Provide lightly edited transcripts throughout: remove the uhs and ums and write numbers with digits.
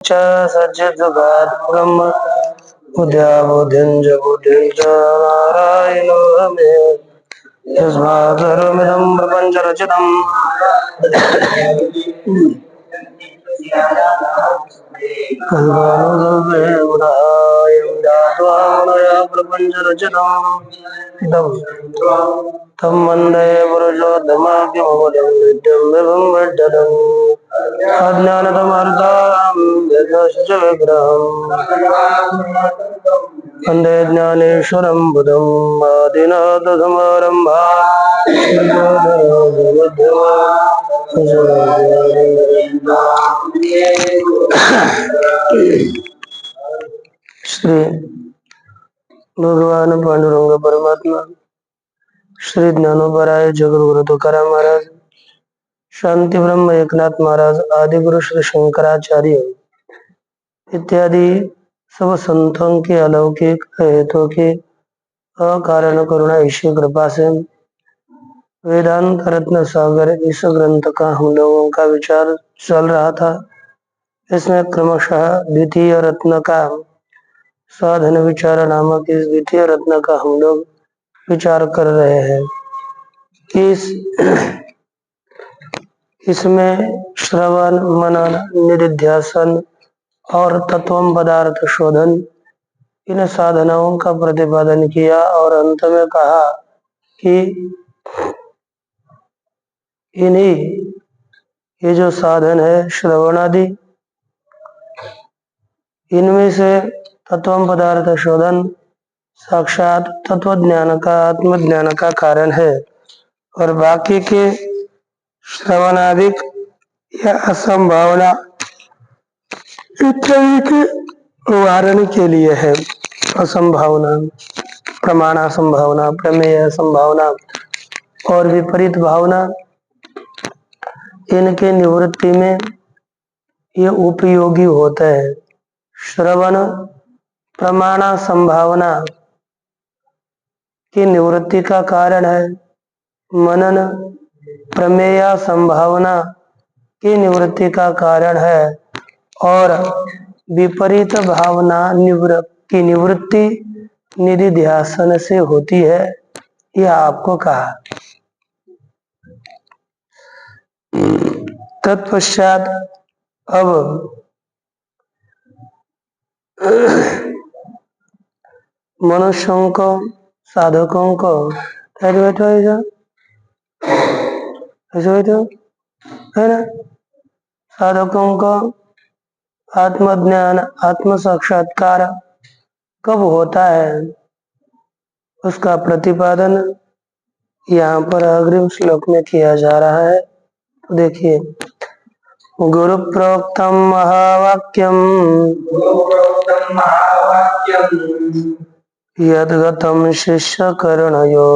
च सच्चिद्जगत् ब्रह्म बुद्ध्या बुद्धिं च नारायणो मे यस्मात् सर्वमिदं प्रपञ्चरचितं कल्पानुकल्पेवरायं जात्वामनया प्रपञ्चरचितं तं वन्दे पुरुषोत्तमाख्यमवलं नित्यं विभुं विड्ढलम् अज्ञानतमर्तां यज्ञश्च विग्रहम् वन्दे ज्ञानेश्वरं बुधं आदिनाथसमारम्भा श्री भगवान पांडुरंग परमात्मा, श्री ज्ञानोबराय जगद्गुरु तुकाराम महाराज, शांति ब्रह्म एकनाथ महाराज, आदि गुरु श्री शंकराचार्य इत्यादि सब संतों के अलौकिक हेतु की अकारण करुणा ईश्वर कृपा से वेदांत रत्न सागर इस ग्रंथ का हम लोगों का विचार चल रहा था। इसमें क्रमशः द्वितीय रत्न का साधन विचार नामक इस द्वितीय रत्न का हम लोग विचार कर रहे हैं। इसमें श्रवण मनन निधिध्यासन और तत्वम पदार्थ शोधन इन साधनाओं का प्रतिपादन किया और अंत में कहा कि इन्हीं ये जो साधन है श्रवण आदि, इनमें से तत्व पदार्थ शोधन साक्षात तत्व ज्ञान का आत्मज्ञान का कारण है और बाकी के श्रवणादिक या असंभावना इत्यादि के वारण के लिए है। असंभावना, प्रमाण संभावना, प्रमेय संभावना और विपरीत भावना, इनके निवृत्ति में ये उपयोगी होता है। श्रवण प्रमाण संभावना की निवृत्ति का कारण है, मनन प्रमेय संभावना की निवृत्ति का कारण है और विपरीत भावना की निवृत्ति निधि ध्यासन से होती है। यह आपको कहा। तत्पश्चात अब मनुष्यों को, साधकों को बैठो है ना, साधकों को आत्मज्ञान आत्म साक्षात्कार कब होता है उसका प्रतिपादन यहाँ पर अग्रिम श्लोक में किया जा रहा है। तो देखिए, गुरु प्रोक्तम महावाक्यम यद्गतं शिष्य करणयो,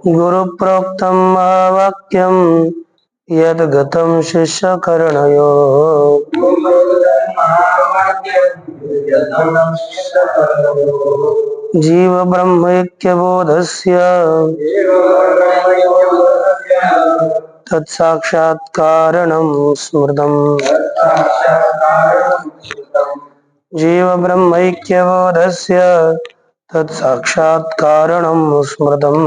गुरु प्रोक्तम महावाक्यम यद्गतं शिष्य करणयो, जीव ब्रह्मैक्यबोधस्य तत्साक्षात्कारणं स्मृतम्, जीव ब्रह्मैक्यबोधस्य तत्साक्षात्कारणं स्मृतम्।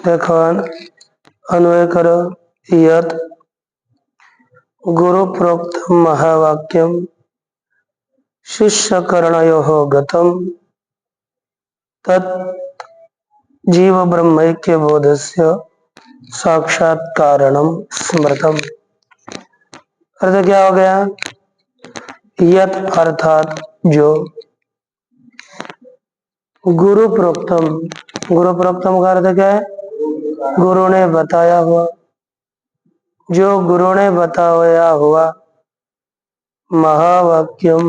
देखो, अन्वय करो। यत् गुरु प्रोक्तम महावाक्यम शिष्य करणयोः गतम तत् जीव ब्रह्मैक्य बोधस्य साक्षात्कारणम स्मृतम। अर्थ क्या हो गया? यत् अर्थात जो, गुरु प्रोक्तम, गुरु प्रोक्तम का अर्थ क्या है? गुरु ने बताया हुआ, जो गुरु ने बताया हुआ, महावाक्यम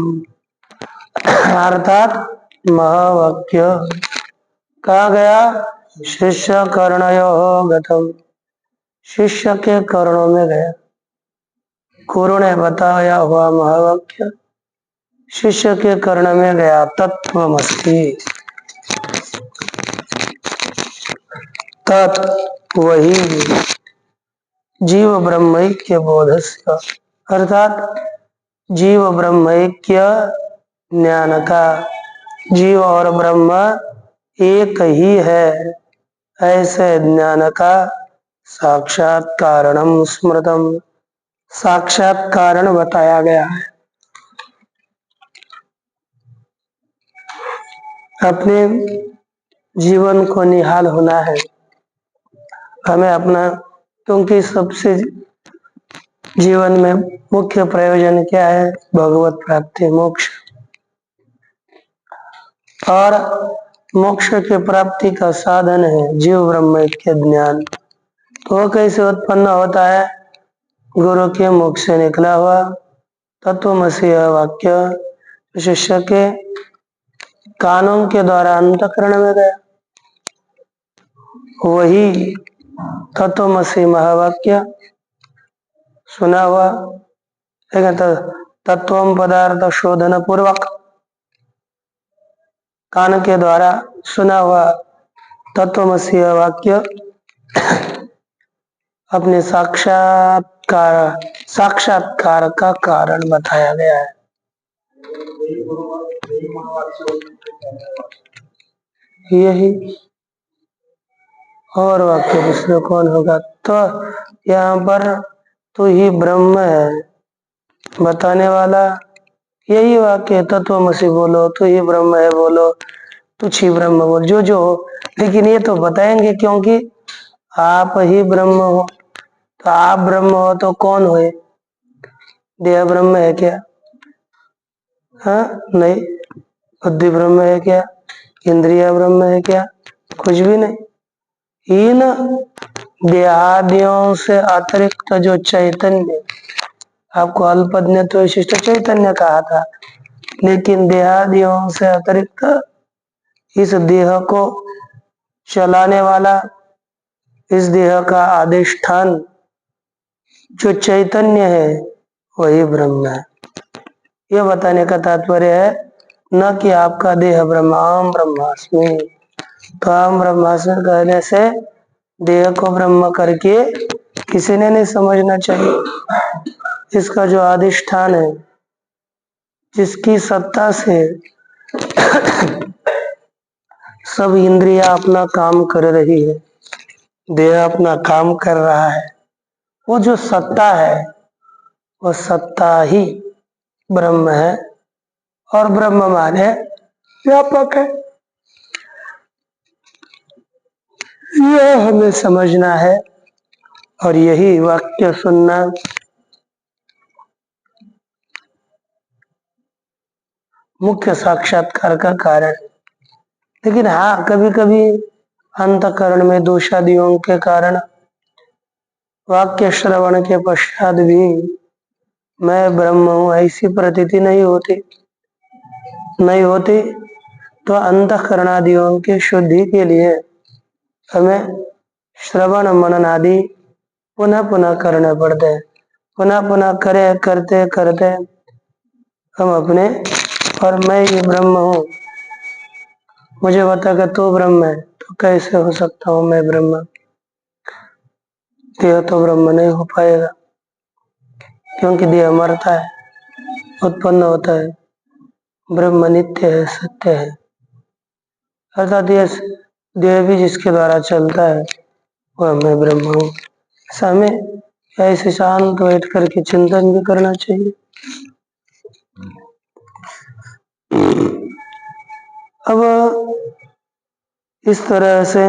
अर्थात महावाक्य कहा गया? शिष्य कर्णयो गतम, शिष्य के कर्णों में गया। गुरु ने बताया हुआ महावाक्य शिष्य के कर्ण में गया। तत्वमस्ति, तत् वही जीव ब्रह्मैक्य बोधस्य, अर्थात जीव ब्रह्मैक्य ज्ञान का, जीव और ब्रह्म एक ही है, ऐसे ज्ञान का साक्षात कारणम स्मृतम, साक्षात कारण बताया गया है। अपने जीवन को निहाल होना है हमें अपना, क्योंकि सबसे जीवन में मुख्य प्रयोजन क्या है? भगवत प्राप्ति, मोक्ष। और मोक्ष के प्राप्ति का साधन है जीव ब्रह्म के ज्ञान। तो वो कैसे उत्पन्न होता है? गुरु के मुख से निकला हुआ तत्वमसि वाक्य शिष्य के कानों के द्वारा अंतःकरण में गया, वही तत्वमसि महावाक्य सुना हुआ, तत्वम पदार्थ शोधन पूर्वक कान के द्वारा सुना हुआ तत्वमसि वाक्य अपने साक्षात्कार का कारण बताया गया है। यही और वाक्य दूसरे कौन होगा? तो यहाँ पर तू ही ब्रह्म है बताने वाला यही वाक्य, तत्वमसि बोलो, तू ही ब्रह्म है बोलो, तुझ ही ब्रह्म बोल, जो हो, लेकिन ये तो बताएंगे क्योंकि आप ही ब्रह्म हो। तो आप ब्रह्म हो तो कौन हुए? देह ब्रह्म है क्या? हाँ, नहीं। बुद्धि ब्रह्म है क्या? इंद्रिय ब्रह्म है क्या? कुछ भी नहीं। इन देहादियों से अतिरिक्त जो चैतन्य, आपको अल्पज्ञ तो विशिष्ट चैतन्य कहा था, लेकिन देहादियों से अतिरिक्त इस देह को चलाने वाला, इस देह का अधिष्ठान जो चैतन्य है वही ब्रह्म है। यह बताने का तात्पर्य है न कि आपका देह ब्रह्म, अहम ब्रह्मास्मि। तो अहम ब्रह्मास्मि कहने से देह को ब्रह्म करके किसी ने नहीं समझना चाहिए। इसका जो अधिष्ठान है, जिसकी सत्ता से सब इंद्रियां अपना काम कर रही है, देह अपना काम कर रहा है, वो जो सत्ता है वो सत्ता ही ब्रह्म है। और ब्रह्म माने व्यापक है, यह हमें समझना है। और यही वाक्य सुनना मुख्य साक्षात्कार का कारण है। लेकिन हाँ, कभी कभी अंतःकरण में दोषादियों के कारण वाक्य श्रवण के पश्चात भी मैं ब्रह्म हूँ ऐसी प्रतीति नहीं होती, तो अंतःकरणादियों की शुद्धि के लिए हमें श्रवण मनन आदि पुनः पुनः करने पड़ते हैं। पुनः पुनः करते करते हम अपने, और मैं ये ब्रह्म हूँ, मुझे बता कि तू ब्रह्म है, तो कैसे हो सकता हूँ मैं ब्रह्म? देह तो ब्रह्म नहीं हो पाएगा, क्योंकि देह मरता है, उत्पन्न होता है। ब्रह्म नित्य है, सत्य है, अर्थात देह भी जिसके द्वारा चलता है वह मैं ब्रह्म हूँ। ऐसा हमें ऐसे शांत बैठ करके चिंतन भी करना चाहिए। अब इस तरह से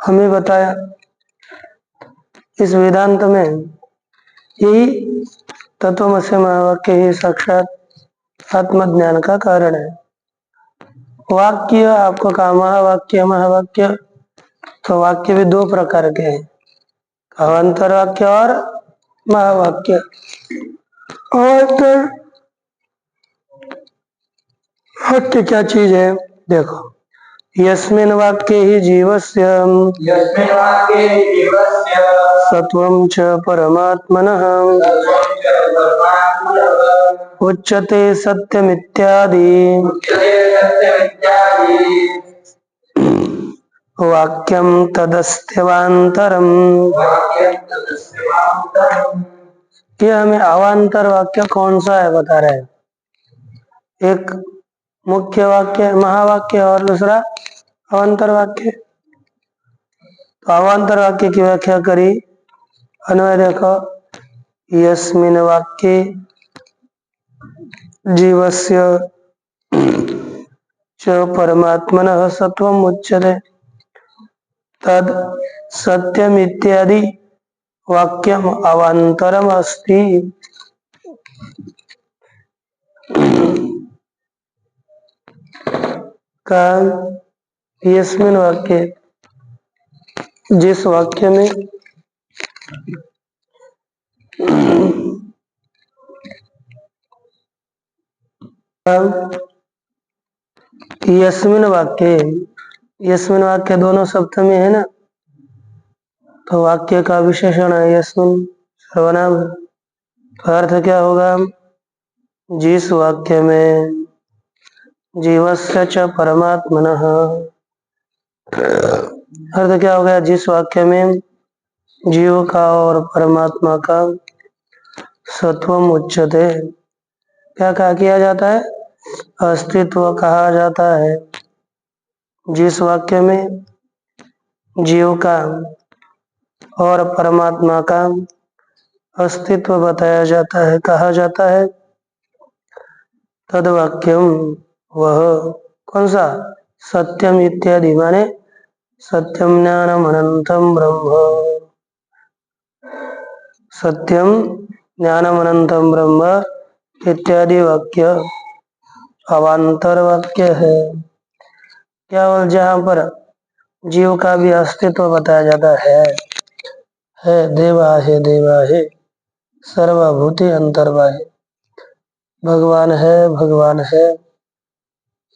हमें बताया इस वेदांत में यही तत्वमसि महावाक्य ही साक्षात आत्मज्ञान का कारण है। वाक्य आपको कहा महावाक्य, तो वाक्य भी दो प्रकार के हैं, अवान्तर वाक्य और महावाक्य। अवान्तर वाक्य क्या चीज है? देखो, यस्मिन् वाक्ये हि जीवस्य सत्वं च परमात्मनः उच्यते सत्यमित्यादि वाक्यम तदस्त्यवान्तरम्। ये हमें अवान्तर वाक्य कौन सा है बता रहे हैं। एक मुख्य वाक्य महावाक्य और दूसरा अवान्तर वाक्य। तो अवान्तर वाक्य की व्याख्या करी। अन्वय देखो, यस्मिन् वाक्ये जीवस्य च परमात्मनः सत्वम् उच्यते तद सत्यमित्यादि वाक्यम अवान्तरम अस्ति। का यस्मिन् वाक्य, जिस वाक्य में यस्मिन् वाक्य, यस्मिन् वाक्य दोनों सप्तमी है ना, तो वाक्य का विशेषण है यस्मिन्, सर्वनाम। तो अर्थ क्या होगा, जिस वाक्य में जीवस्य च परमात्मनः, अर्थ क्या हो गया, जिस वाक्य में जीव का और परमात्मा का सत्वम उच्यते, क्या कहा किया जाता है, अस्तित्व कहा जाता है। जिस वाक्य में जीव का और परमात्मा का अस्तित्व बताया जाता है, कहा जाता है, तद वाक्यम, वह कौन सा, सत्यम इत्यादि माने सत्यम ज्ञानम अनंतम ब्रह्म, सत्यम ज्ञानम अनंतम ब्रह्म इत्यादि वाक्य अवान्तर वाक्य है। केवल जहाँ पर जीव का भी अस्तित्व बताया जाता है देवा है सर्वभूति अंतर्बाह्य, भगवान है,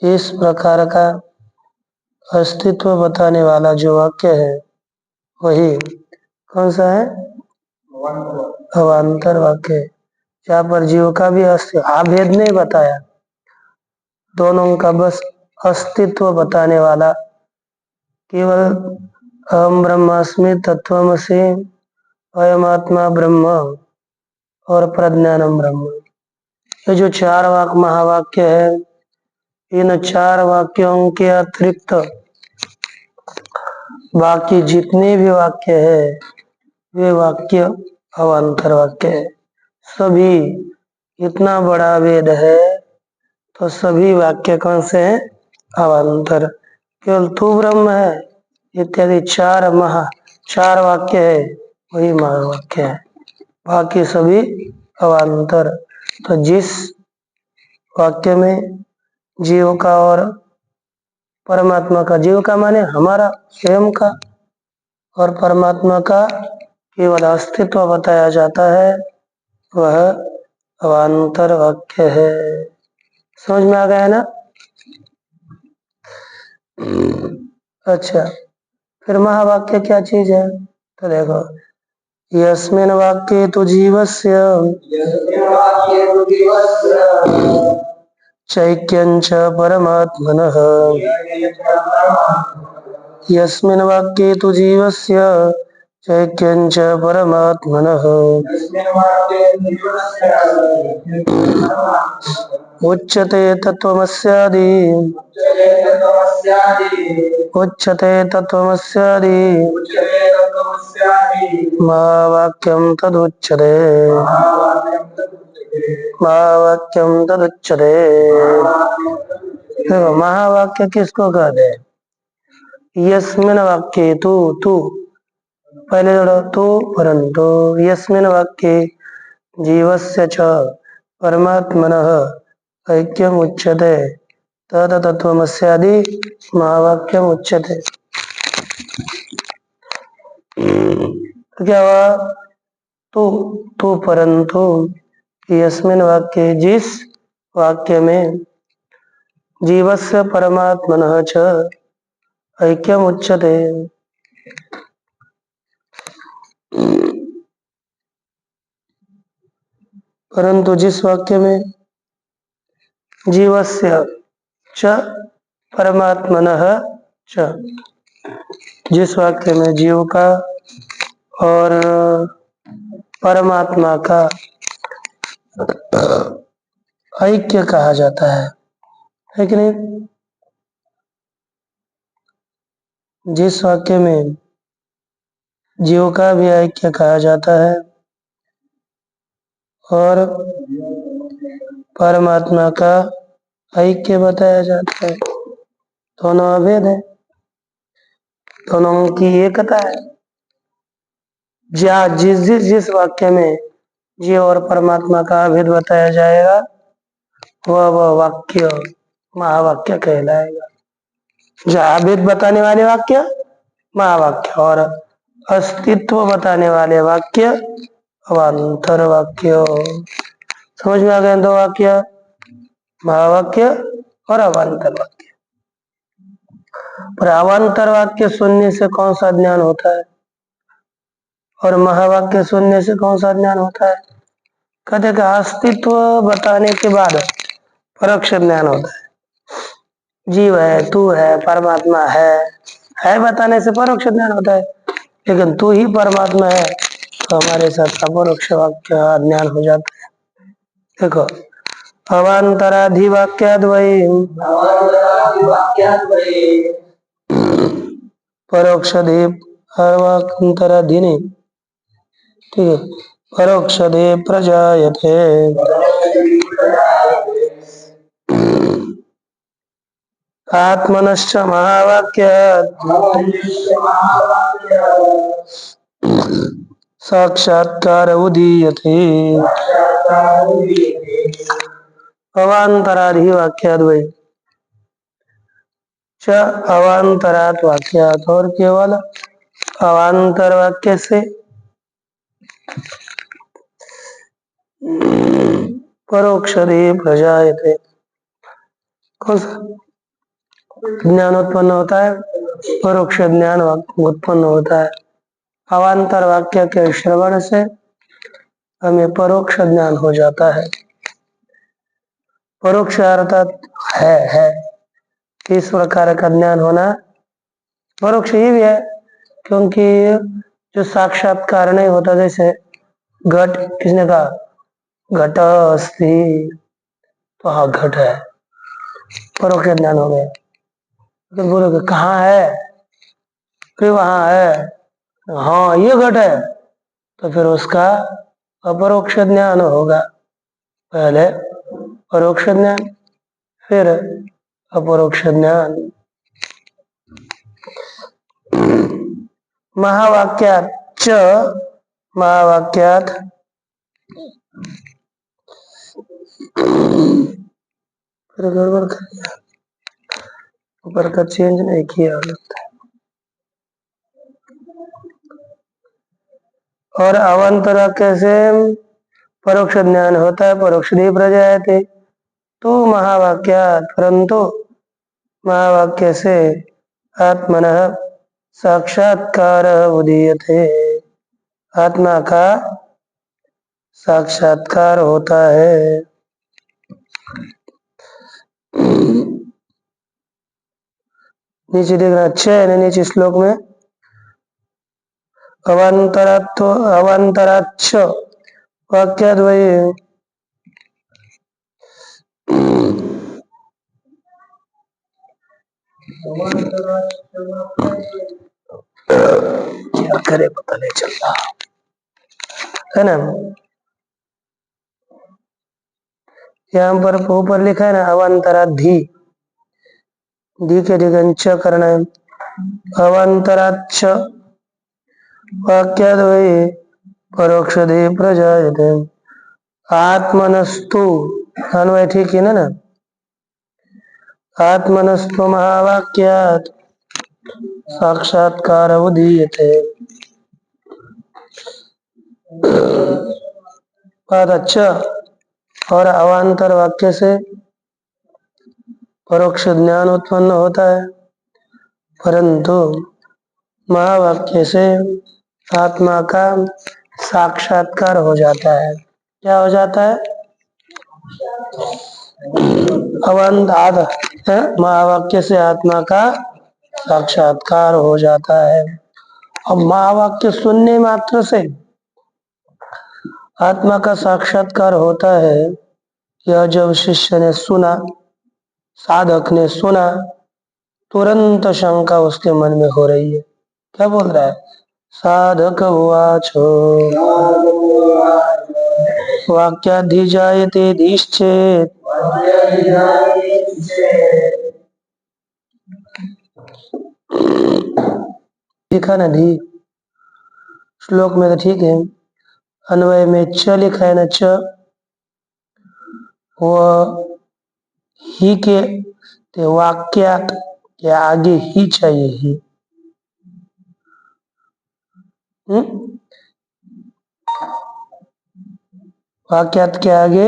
इस प्रकार का अस्तित्व बताने वाला जो वाक्य है वही कौन सा है, अवान्तर वाक्य। जहाँ पर जीव का भी अस्तित्व, आभेद नहीं बताया, दोनों का बस अस्तित्व बताने वाला, केवल अहम ब्रह्मास्मि तत्वमसि अयमात्मा ब्रह्म और प्रज्ञानम ब्रह्म, ये जो चार महावाक्य है, इन चार वाक्यों के अतिरिक्त बाकी जितने भी वाक्य है वे वाक्य अवान्तर वाक्य है। सभी, इतना बड़ा वेद है तो सभी वाक्य कौन से हैं, अवान्तर। केवल तू ब्रह्म है इत्यादि चार वाक्य है, वही महावाक्य है, बाकी सभी अवान्तर। तो जिस वाक्य में जीव का और परमात्मा का, जीव का माने हमारा स्वयं का, और परमात्मा का केवल अस्तित्व बताया जाता है, वह अवान्तर वाक्य है। समझ में आ गया ना। अच्छा, फिर महावाक्य क्या चीज है, तो देखो, यस्मिन् वाक्ये तु जीवस्य चैक्यं च परमात्मनः, यस्मिन् वाक्ये तु जीवस्य चैक्यं च परमात्मनः, उच्यते तत्त्वमस्यादि, उच्यते तत्त्वमस्यादि महावाक्यं तदुच्यते, महावाक्यं तदुच्यते। देखो, महावाक्य किसको कहते हैं, यस्मिन् वाक्ये तू पहले जोड़ो, तू परंतु यस्मिन् वाक्ये जीवस्य च परमात्मनः ऐक्यम् उच्यते तद तत्त्वमस्यादि महावाक्यम् उच्यते। तो क्या हुआ, तू परंतु यस्मिन् वाक्ये, जिस वाक्य में जीवस्य परमात्मनः च ऐक्यम् उच्यते, परंतु जिस वाक्य में जीवस्य च परमात्मनः च, जिस वाक्य में जीव का और परमात्मा का ऐक्य कहा जाता है कि नहीं? जिस वाक्य में जीव का भी ऐक्य कहा जाता है और परमात्मा का ऐक्य बताया जाता है, दोनों अभेद है, दोनों की एकता है। जिस वाक्य में जीव और परमात्मा का अभेद बताया जाएगा वह वाक्य महावाक्य कहलाएगा। जहाँ अभेद बताने वाले वाक्य महावाक्य और अस्तित्व बताने वाले वाक्य अवान्तर वाक्य। समझ में आ गए? दो वाक्य, महावाक्य और अवान्तर वाक्य। पर अवान्तर वाक्य सुनने से कौन सा ज्ञान होता है और महावाक्य सुनने से कौन सा ज्ञान होता है? कहते कि अस्तित्व बताने के बाद परोक्ष ज्ञान होता है। जीव है, तू है, परमात्मा है बताने से परोक्ष ज्ञान होता है, लेकिन तू ही परमात्मा है तो हमारे साथ अपरोक्ष वाक्य ज्ञान हो जाता है। देखो, अवान्तराधिवाक्याद्वयी परोक्षधे अवान्तराधिने, ठीक है, परोक्षधे प्रजायते आत्मनश्च महावाक्यात् साक्षात्कार उदीयते। अवान्तराधिवाक्याद्वयी च अवान्तरात् वाक्यात्, और केवल अवान्तर वाक्य से परोक्षधे प्रजायते। कौन सा ज्ञान उत्पन्न होता है? परोक्ष ज्ञान उत्पन्न होता है। अवान्तर वाक्य के श्रवण से हमें परोक्ष ज्ञान हो जाता है। परोक्ष अर्थात है इस प्रकार का ज्ञान होना परोक्ष ही भी है, क्योंकि जो साक्षात्कार नहीं होता, जैसे घट, किसने कहा घट अस्ति, तो हाँ घट है, परोक्ष ज्ञान हो गया। तो बोलोगे कहाँ है? फिर वहां है, हाँ ये घट है, तो फिर उसका अपरोक्ष ज्ञान होगा। पहले परोक्ष ज्ञान, फिर अपरोक्ष ज्ञान। महावाक्यात च, महावाक्यात फिर गड़बड़ कर दिया, ऊपर का चेंज नहीं किया लगता है। और अवान्तर वाक्य से परोक्ष ज्ञान होता है, परोक्ष नहीं प्रजायते तो महावाक्यात, परंतु महावाक्य से आत्मनः साक्षात्कार उदीयते, आत्मा का साक्षात्कार होता है। नीचे देखना अच्छा है, नीचे श्लोक में अवान्तराच्छ वाक्याद्वयी क्या करे पता नहीं चलता है ना। यहाँ पर ऊपर लिखा है ना अवान्तराधि, धी के दिगंच करना है। अवान्तराच्छ वाक्याद्वयी परोक्षधे प्रजायते आत्मनस्तु, अन्वय ठीक है ना, आत्मनस्तु महावाक्यात् साक्षात्कार उदीयते। बात अच्छा, और अवान्तर वाक्य से परोक्ष ज्ञान उत्पन्न होता है, परंतु महावाक्य से आत्मा का साक्षात्कार हो जाता है। क्या हो जाता है? अवंत आधा महावाक्य से आत्मा का साक्षात्कार हो जाता है। अब महावाक्य सुनने मात्र से आत्मा का साक्षात्कार होता है। यह जब शिष्य ने सुना, साधक ने सुना, तुरंत शंका उसके मन में हो रही है। क्या बोल रहा है? साधक उवाचो वाक्याधिजायते धीश्चेत् लिखा ना धी, श्लोक में तो ठीक है, अन्वय में च लिखा है ना, च वो ही के वाक्यात के आगे ही चाहिए ही। वाक्यात के आगे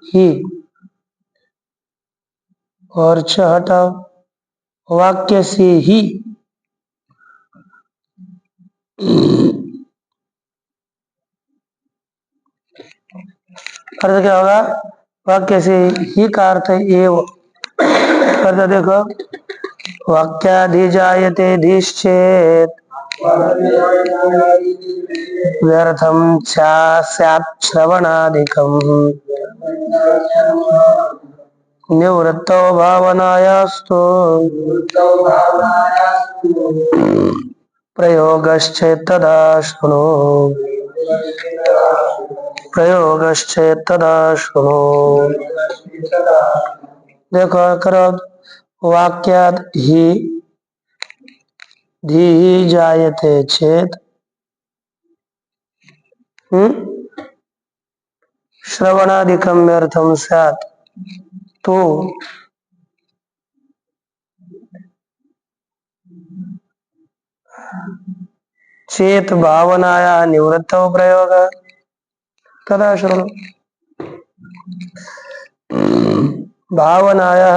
ही और च हटाओ, वाक्य से ही। अर्थ क्या होगा? वाक्य से ही का अर्थ एव। अर्थ देखो, वाक्याधिजायते धीश्चेत् व्यर्थं स्यात् श्रवणादिकम् निवृत्तौ भावनायास्तु प्रयोगश्चेत्तदा शृणु। प्रयोगश्चेत्तदा शृणु। देखो करो, वाक्यात् ही धी जायते चेत् श्रवणादिकं व्यर्थं स्यात्। तो चेत भावनाया निवृत्तौ प्रयोग तदा शृणु। भावनाया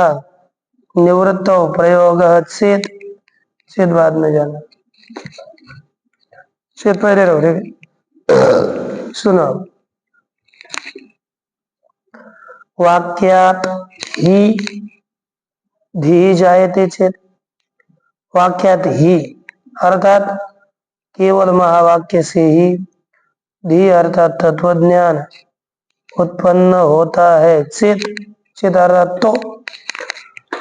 निवृत्तौ प्रयोग चेत, चेत बाद में जाना, चेत पहले रहो। ठीक, सुनो, वाक्यात ही धी जायते चेत, वाक्यात ही अर्थात केवल महावाक्य से ही धी अर्थात तत्वज्ञान उत्पन्न होता है। चेत, चेत अर्थात तो,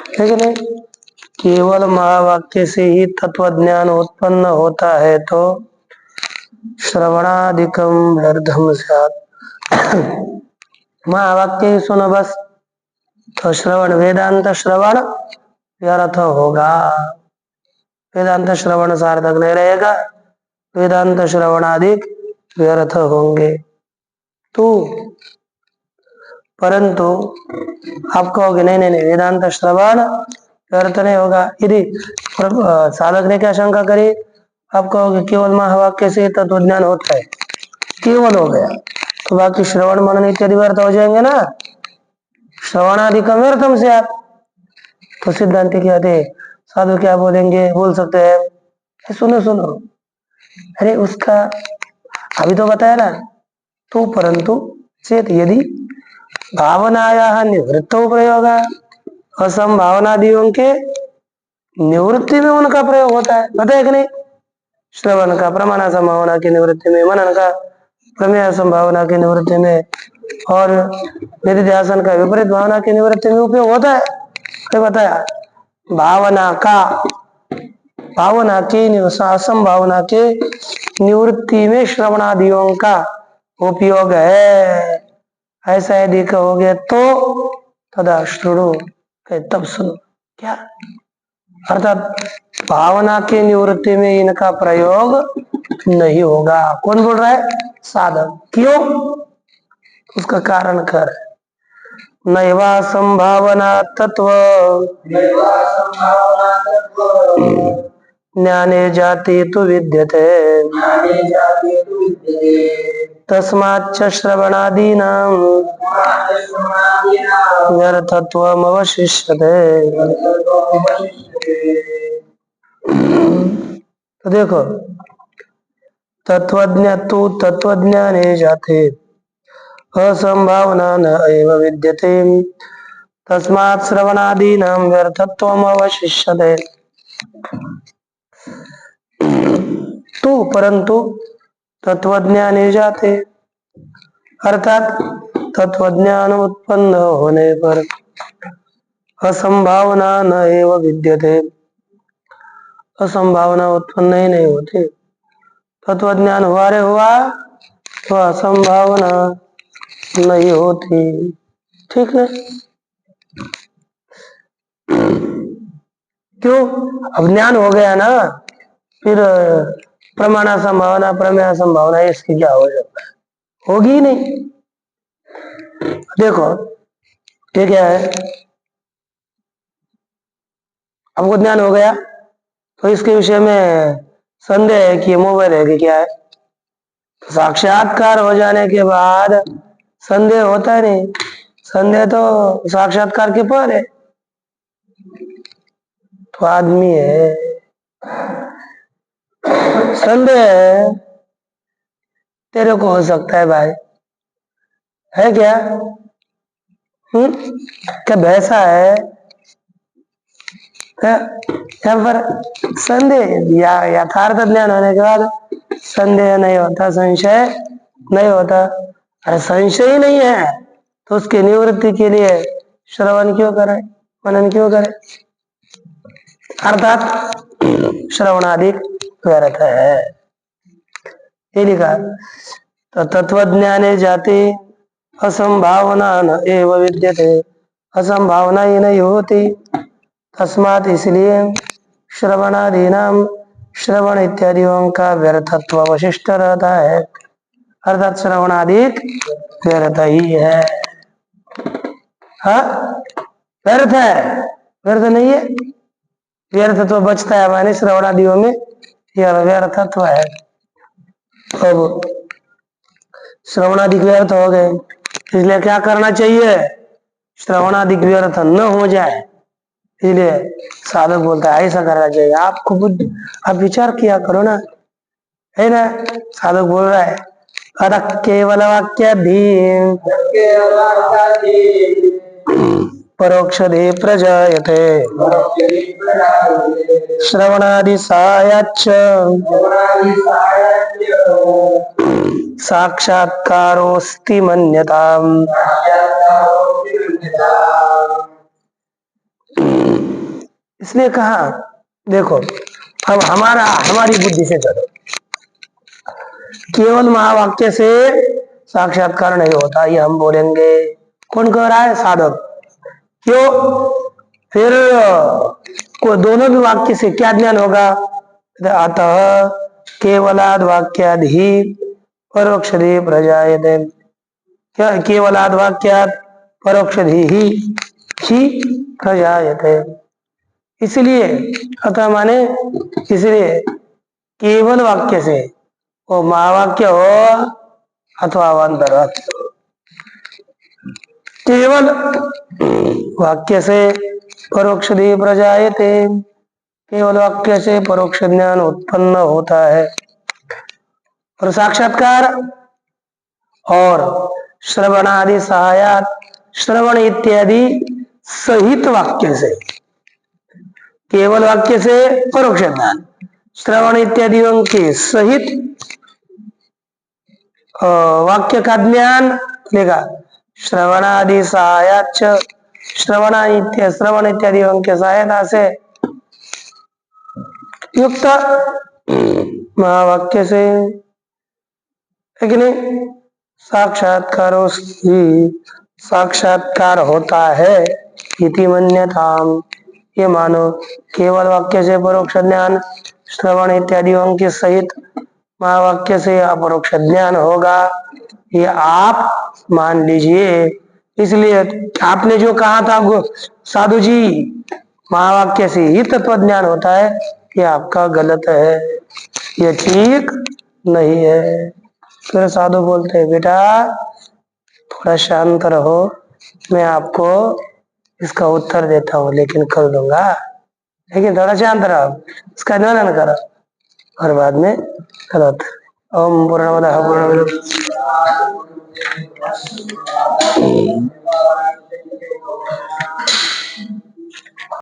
ठीक है, केवल महावाक्य से ही तत्वज्ञान उत्पन्न होता है तो श्रवणादिकम व्यर्थम स्यात्। महावाक्य ही सुनो बस, तो श्रवण वेदांत श्रवण व्यर्थ होगा। वेदांत श्रवण सार्थक नहीं रहेगा, वेदांत श्रवणादिक व्यर्थ होंगे। तो परंतु आप कहोगे नहीं नहीं नहीं, वेदांत श्रवण व्यर्थ नहीं होगा। यदि साधक ने क्या शंका करी? आप कहोगे केवल महावाक्य से तत्वज्ञान होता है, केवल हो गया, तो बाकी श्रवण मनन इत्यादि व्यर्थ हो जाएंगे ना। श्रवणादिकम व्यर्थम से आप, तो सिद्धांत कहते साधु क्या बोलेंगे, बोल सकते हैं सुनो सुनो, अरे उसका अभी तो बताया ना। तो परंतु चेत यदि भावनाया निवृत्तो प्रयोग, असंभावनादियों के निवृत्ति में उनका प्रयोग होता है, बताया कि नहीं? श्रवण का प्रमाण संभावना की निवृत्ति में, मनन का प्रमेय संभावना की निवृत्ति में, और निधिध्यासन का विपरीत भावना की निवृत्ति में उपयोग होता है। क्या बताया? भावना का, भावना की असंभावना के निवृत्ति में श्रवणादियों का उपयोग है। ऐसा यदि कहोगे तो तदा श्रुणु, तब सुनो। क्या अर्थात? भावना की निवृत्ति में इनका प्रयोग नहीं होगा। कौन बोल रहा है? साधक। क्यों? उसका कारण कर, नैवा संभावना तत्व ज्ञाने जाति तु विद्यते तस्माच्च श्रवणादीनां व्यर्थत्वम् अवशिष्यते। तो देखो, तत्वज्ञाने जाते असंभावना न एव विद्यते तस्मात् श्रवणादीनां व्यर्थत्वम् अवशिष्यते। तो परंतु तत्वज्ञानी जाते, अर्थात तत्वज्ञान उत्पन्न होने पर असंभावना न एव विद्यते, असंभावना उत्पन्न ही नहीं होती। तत्वज्ञान हुआ रे हुआ तो असंभावना नहीं होती। ठीक है, क्यों? अब ज्ञान हो गया ना, फिर प्रमाण संभावना प्रमेय संभावना इसकी क्या हो सकता है? होगी ही नहीं। देखो ये क्या है, हमको ज्ञान हो गया तो इसके विषय में संदेह है कि मोबाइल है कि क्या है। तो साक्षात्कार हो जाने के बाद संदेह होता नहीं, संदेह तो साक्षात्कार के पर है। तो आदमी है, संदेह तेरे को हो सकता है भाई, है क्या? क्या भैंसा है? यहाँ पर संदेह या यथार्थ ज्ञान होने के बाद संदेह नहीं होता, संशय नहीं होता। अरे संशय ही नहीं है तो उसकी निवृत्ति के लिए श्रवण क्यों करें, मनन क्यों करें? अर्थात श्रवणादि व्यर्थ है, ये लिखा। तो तत्वज्ञाने जाति असंभावना न एव विद्यते, असंभावना ही नहीं होती। तस्मात इसलिए श्रवणादीनाम श्रवण इत्यादियों का व्यर्थत्व अवशिष्ट रहता है, अर्थात श्रवणादिक व्यर्थ ही है। हाँ, व्यर्थ है, व्यर्थ नहीं है। व्यर्थ तो बचता है माने श्रवणादियों में, यह व्यर्थत्व है। अब श्रवणादिक व्यर्थ हो गए, इसलिए क्या करना चाहिए? श्रवणादिक व्यर्थ न हो जाए, इसलिए साधक बोलता है ऐसा करना चाहिए। आपको बुद्धि, आप विचार किया करो ना, है ना। साधक बोल रहा है अतः केवल वाक्याधीन परोक्षधे प्रजायते श्रवणादि सहायाच्च साक्षात्कारोस्ति मन्यताम्। इसलिए कहा देखो, अब हमारी बुद्धि से चलो, केवल महावाक्य से साक्षात्कार नहीं होता, ये हम बोलेंगे। कौन कह रहा है? साधक। क्यों? फिर को दोनों भी वाक्य से क्या ज्ञान होगा? अतः केवलाद वाक्याद ही परोक्षधि प्रजायते। क्या केवलाद वाक्याद परोक्षधि ही प्रजायते। इसलिए अतः माने इसलिए केवल वाक्य से, वो महावाक्य हो अथवा अवान्तर वाक्य हो, केवल वाक्य से परोक्षधि प्रजायते, केवल वाक्य से परोक्ष ज्ञान उत्पन्न होता है। और साक्षात्कार और श्रवणादि सहायात, श्रवण इत्यादि सहित वाक्य से, केवल वाक्य से परोक्ष ज्ञान, श्रवण इत्यादियों के सहित वाक्य का ज्ञान लेगा। श्रवणादि सहायाच, श्रवण इत्यादियों के सहायता से युक्त महावाक्य से, लेकिन साक्षात्कारों ही साक्षात्कार होता है इति मन्यताम, ये मानो। केवल वाक्य से परोक्ष ज्ञान, श्रवण इत्यादियों के सहित महावाक्य से अपरोक्ष ज्ञान होगा, ये आप मान लीजिए। इसलिए आपने जो कहा था साधु जी, महावाक्य से ही तत्व ज्ञान होता है, ये आपका गलत है, ये ठीक नहीं है। फिर साधु बोलते हैं बेटा थोड़ा शांत रहो, मैं आपको इसका उत्तर देता हूँ, लेकिन कल दूंगा, लेकिन थोड़ा शांत रहो, इसका मनन करो और बाद में करो। ओम पूर्णमदः पूर्णमिदं